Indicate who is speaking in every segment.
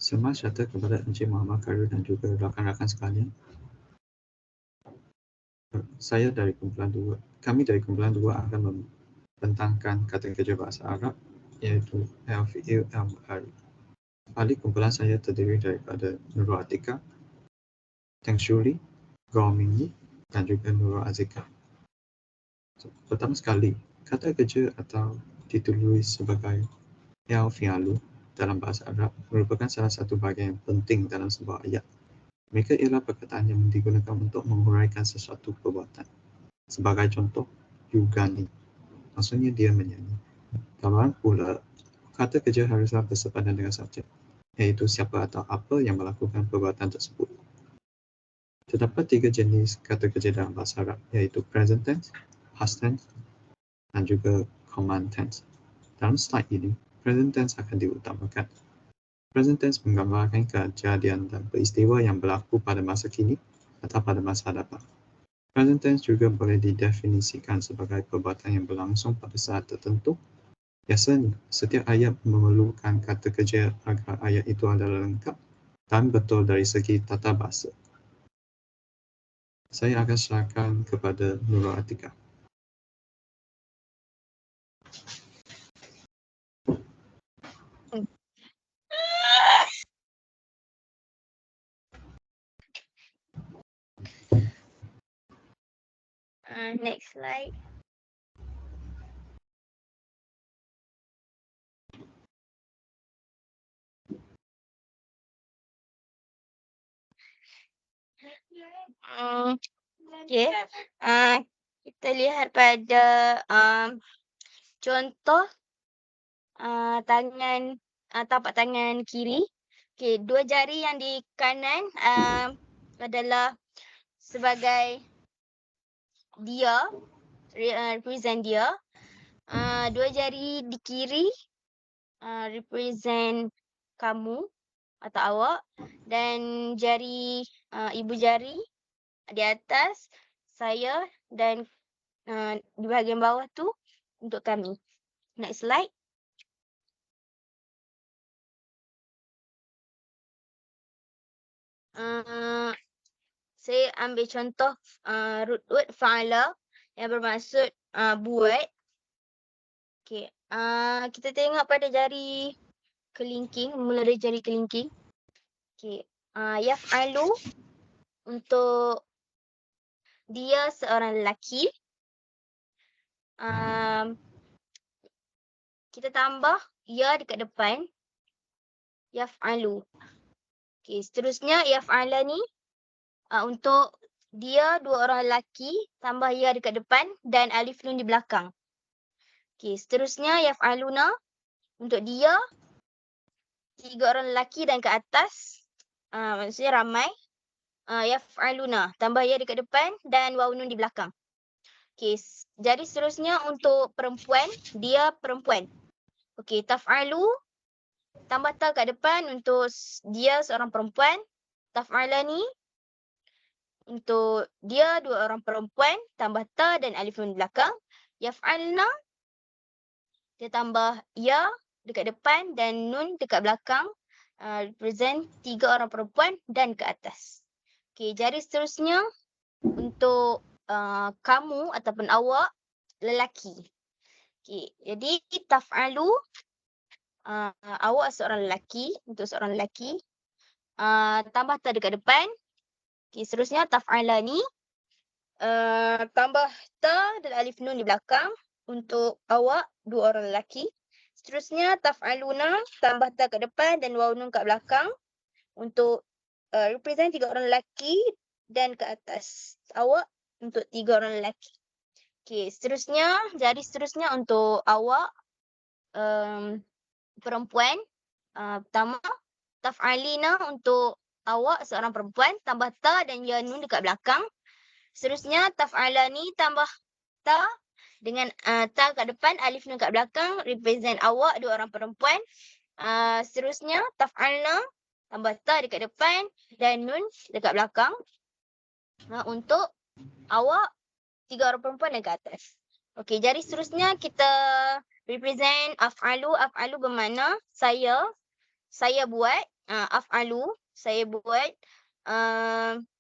Speaker 1: Semua syata kepada Encik Muhammad Khairul dan juga rakan-rakan sekalian. Kami dari kumpulan 2 akan membentangkan kata kerja bahasa Arab iaitu al-fi'il al-mudhari. Ahli kumpulan saya terdiri daripada Nurul Atika, Teng Shuli, Gao Mingyi dan juga Nurul Azika. Pertama sekali, kata kerja atau ditulis sebagai al-fi'alu dalam bahasa Arab merupakan salah satu bahagian yang penting dalam sebuah ayat. Mereka ialah perkataan yang digunakan untuk menguraikan sesuatu perbuatan. Sebagai contoh, yugani, maksudnya dia menyanyi. Gambaran pula, kata kerja haruslah bersepadan dengan subjek, iaitu siapa atau apa yang melakukan perbuatan tersebut. Terdapat 3 jenis kata kerja dalam bahasa Arab, iaitu present tense, past tense dan juga command tense. Dalam slide ini, present tense akan diutamakan. Present tense menggambarkan kejadian dan peristiwa yang berlaku pada masa kini atau pada masa hadapan. Present tense juga boleh didefinisikan sebagai perbuatan yang berlangsung pada saat tertentu. Biasanya, setiap ayat memerlukan kata kerja agar ayat itu adalah lengkap dan betul dari segi tata bahasa. Saya akan serahkan kepada Nurul Atika.
Speaker 2: Next slide. Okay. Kita lihat pada contoh tangan tapak tangan kiri. Okay, 2 jari yang di kanan adalah sebagai dia, represent dia. 2 jari di kiri represent kamu atau awak, dan jari ibu jari di atas saya, dan di bahagian bawah tu untuk kami. Next slide. Saya ambil contoh root word fa'ala yang bermaksud buat. Okay. Kita tengok pada jari kelingking, mula dari jari kelingking. Okay. Yaf'alu untuk dia seorang lelaki. Kita tambah ya dekat depan. Yaf'alu. Okay, seterusnya yaf'ala ni untuk dia 2 orang lelaki, tambah ya dekat depan dan alif nun di belakang. Okay, seterusnya yaf'aluna untuk dia 3 orang lelaki dan ke atas, maksudnya ramai. Yaf'aluna, tambah ya dekat depan dan waw nun di belakang. Okay, jadi seterusnya untuk perempuan, dia perempuan. Okay, taf'alu, tambah ta kat depan untuk dia seorang perempuan. Taf'alani, untuk dia 2 orang perempuan, tambah ta dan alif nun di belakang. Yaf'alna, dia tambah ya dekat depan dan nun dekat belakang. Represent 3 orang perempuan dan ke atas. Okay, jadi seterusnya untuk kamu ataupun awak lelaki. Okay, jadi taf'alu, awak seorang lelaki, untuk seorang lelaki. Tambah ta dekat depan. Okay, seterusnya taf'alani, tambah ta dan alif nun di belakang untuk awak 2 orang lelaki. Seterusnya taf'aluna, tambah ta kat depan dan waw nun kat belakang untuk represent 3 orang lelaki dan ke atas. Awak untuk 3 orang lelaki. Okay, seterusnya untuk awak perempuan. Pertama, taf'alina untuk awak seorang perempuan, tambah ta dan ya nun dekat belakang. Seterusnya taf'alani, tambah ta dengan ta kat depan, alif nun kat belakang, represent awak 2 orang perempuan. Seterusnya taf'alna, tambah ta dekat depan dan nun dekat belakang. Untuk awak 3 orang perempuan dan ke atas. Okey, jadi seterusnya kita represent af'alu. Af'alu bermakna saya buat. af'alu, saya buat.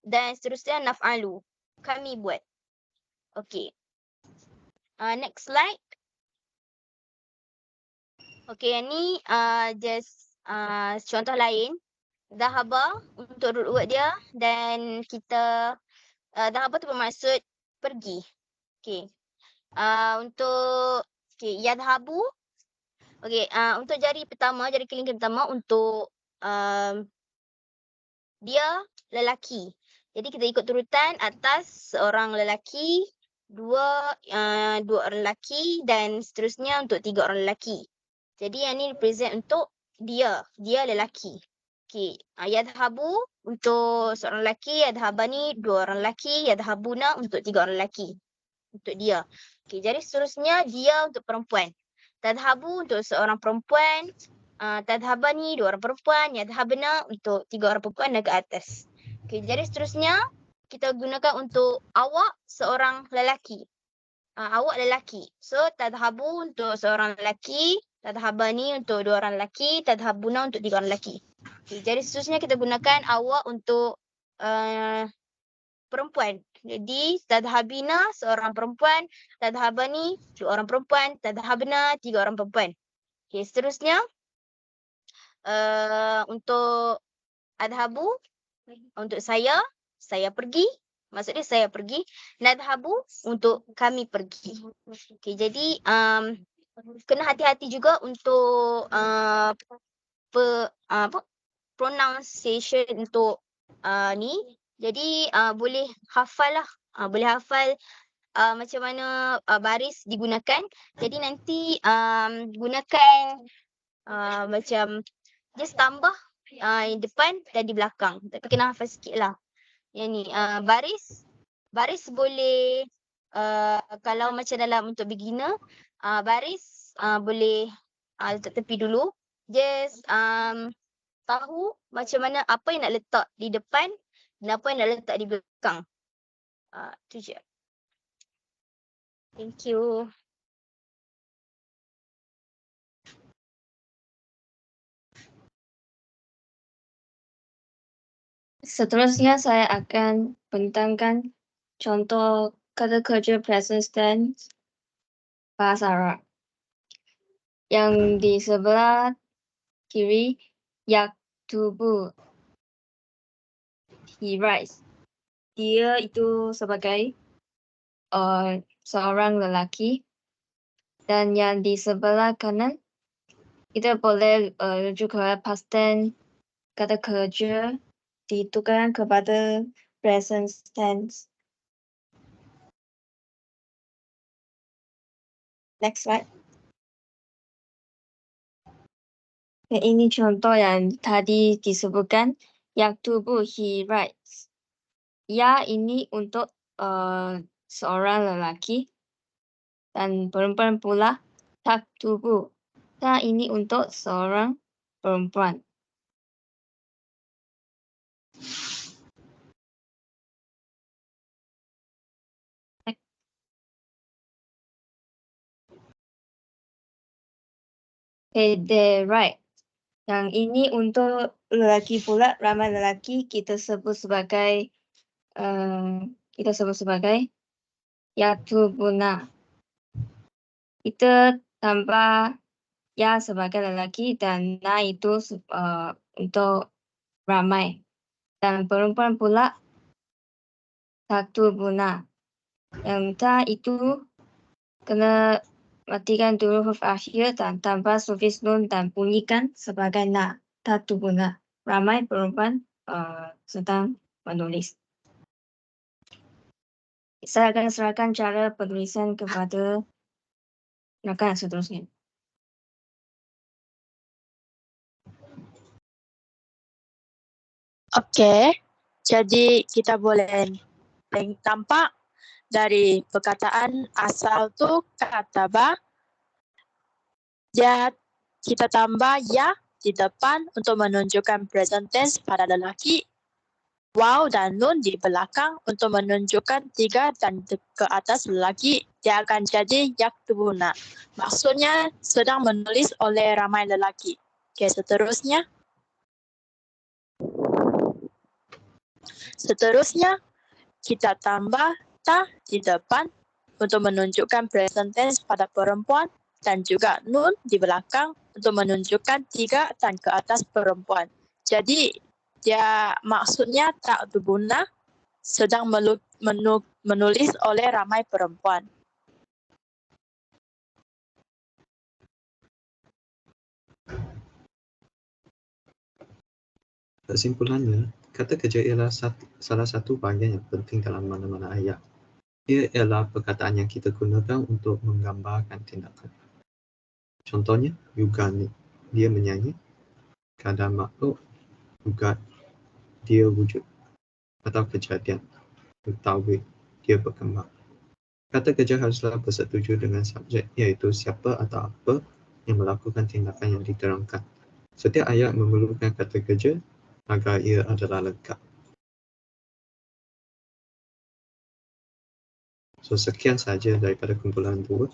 Speaker 2: Dan seterusnya naf'alu, kami buat. Okey. Next slide. Okey, yang ni just contoh lain. Dhahaba untuk root word dia, dan kita dhahaba tu bermaksud pergi. Okey. Untuk yadhabu. Okey, untuk jari pertama, jari kelingking pertama untuk dia lelaki. Jadi kita ikut turutan atas seorang lelaki, dua orang lelaki, dan seterusnya untuk 3 orang lelaki. Jadi yang ni represent untuk dia lelaki. Okey, yadhabu untuk seorang lelaki, yadhabani 2 orang lelaki, yadhabuna untuk 3 orang lelaki. Untuk dia. Okey, jadi seterusnya dia untuk perempuan. Tadhabu untuk seorang perempuan, tadhabani 2 orang perempuan, yadhabna untuk 3 orang perempuan dan ke atas. Okey, jadi seterusnya kita gunakan untuk awak seorang lelaki. Awak lelaki. So tadhabu untuk seorang lelaki, tadhabani untuk 2 orang lelaki, tadhabuna untuk 3 orang lelaki. Okay, jadi seterusnya kita gunakan awak untuk perempuan. Jadi tadhabina seorang perempuan, tadhabani 2 orang perempuan, tadhabna 3 orang perempuan. Okay, seterusnya untuk adhabu untuk saya pergi. Maksudnya saya pergi. Nadhabu untuk kami pergi. Okay, jadi kena hati-hati juga untuk pronunciation untuk ni. Jadi boleh hafal lah. Boleh hafal macam mana baris digunakan. Jadi nanti gunakan macam just tambah depan dan di belakang. Tapi kena hafal sikit lah. Yang ni baris boleh kalau macam dalam untuk beginner, baris boleh letak tepi dulu. Just tahu macam mana apa yang nak letak di depan dan apa yang nak letak di belakang. Tu je. Thank you.
Speaker 3: Seterusnya saya akan bentangkan contoh kata kerja present tense bahasa Arab. Yang di sebelah kiri, yaktubu, he writes. Dia itu sebagai seorang lelaki. Dan yang di sebelah kanan, kita boleh rujuk ke past tense kata kerja ditukarkan kepada present tense. Next slide. Ini contoh yang tadi disebutkan. Yaktubu, he writes. Ya ini untuk seorang lelaki. Dan perempuan pula. Taktubu. Ta ini untuk seorang perempuan. They write. Yang ini untuk lelaki pula, ramai lelaki kita sebut sebagai yaktubuna. Kita tambah ya sebagai lelaki dan na itu untuk ramai. Dan perempuan pula taktubuna. Yang ta itu kena matikan dulu huruf akhir dan tambah sufiks nun dan bunyikan sebagai na. Taktubuna. Ramai perempuan sedang menulis. Saya akan serahkan cara penulisan kepada rakan seterusnya.
Speaker 4: Okey, jadi kita boleh tampak dari perkataan asal tu kataba. Dia kita tambah ya di depan untuk menunjukkan present tense pada lelaki. Waw dan nun di belakang untuk menunjukkan 3 dan ke atas lelaki. Dia akan jadi yaktubuna. Maksudnya sedang menulis oleh ramai lelaki. Okey, seterusnya. Seterusnya, kita tambah ta di depan untuk menunjukkan present tense pada perempuan dan juga nun di belakang untuk menunjukkan tiga dan ke atas perempuan. Jadi, dia maksudnya tak berguna sedang menulis oleh ramai perempuan.
Speaker 1: Kesimpulannya, kata kerja ialah salah satu bahagian yang penting dalam mana-mana ayat. Ia ialah perkataan yang kita gunakan untuk menggambarkan tindakan. Contohnya, yugani, dia menyanyi. Kada makhluk, yugat, dia wujud. Atau kejadian, yutawi, dia berkembang. Kata kerja haruslah bersetuju dengan subjek, iaitu siapa atau apa yang melakukan tindakan yang diterangkan. Setiap ayat memerlukan kata kerja agar ia adalah lengkap. So, sekian saja daripada kumpulan 2.